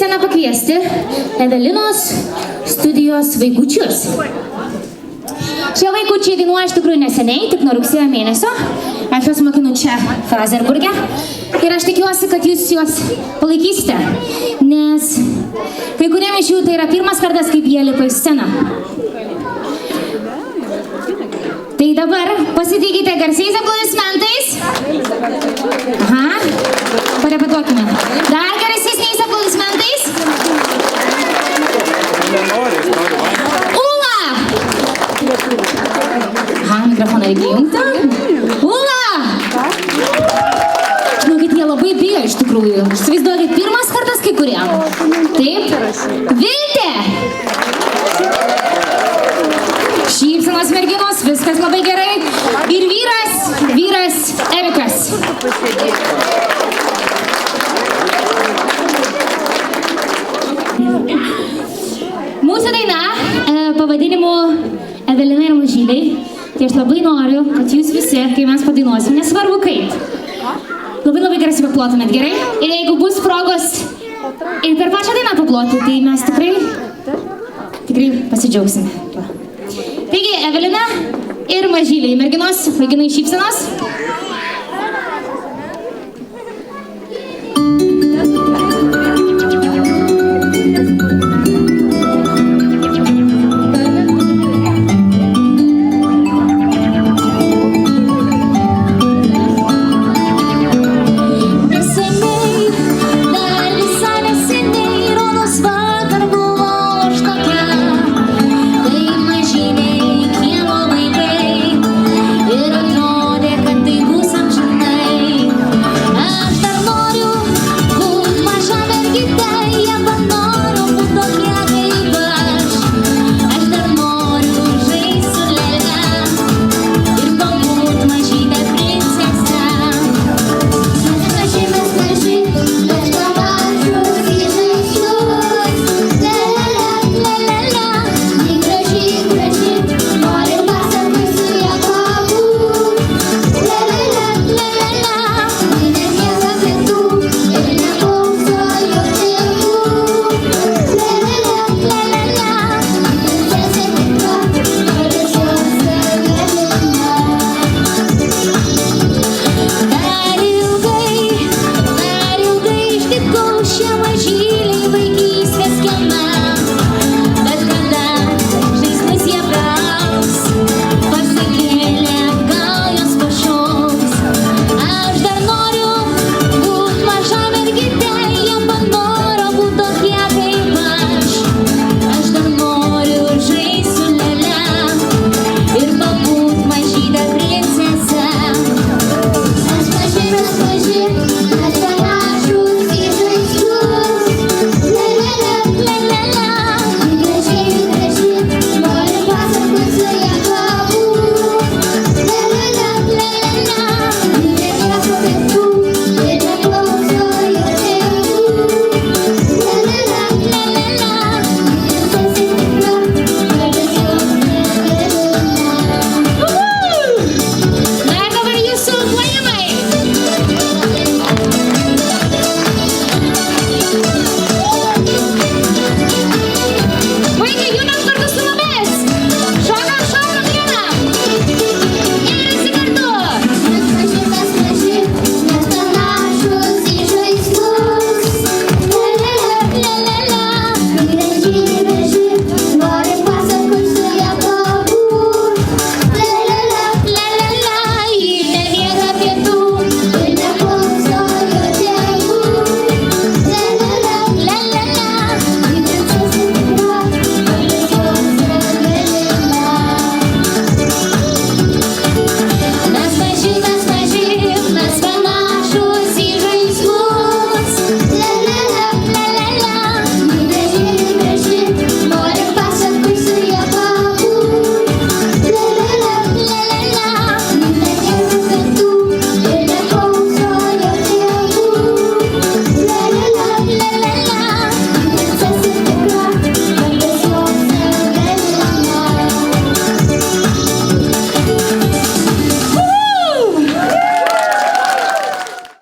sceną pakviesti Evelinos studijos vaikučius. Šie vaikučiai dainuoja iš tikrųjų neseniai, tik nuo rugsėjo mėnesio. Aš juos mokinu čia Frazerburge. Ir aš tikiuosi, kad jūs juos palaikysite, nes kai kuriem iš jų tai yra pirmas kartas, kaip jie lipa į sceną. Tai dabar pasitikite garsiais aplodismentais. Aha, parepetuokime. Dar garsesniais aplodismentais. Ula! Aha, mikrofoną reikia jungti. Ula! Žinokit, jie labai bijo iš tikrųjų. Įsivaizduokit, pirmas kartas kai kuriem. Taip? Viltė! Šypsenos merginos, viskas labai gerai. Ir vyras Erikas. Mūsų daina pavadinimu Evelina ir mažyliai. Tai aš labai noriu, kad jūs visi, kai mes padainuosim, nesvarbu kaip, labai garsiai paplotumėt, gerai? Ir jeigu bus progos ir per pačią dainą paploti, tai mes tikrai pasidžiaugsim. Taigi, Evelina ir mažyliai, merginos, vaikinai šypsenos.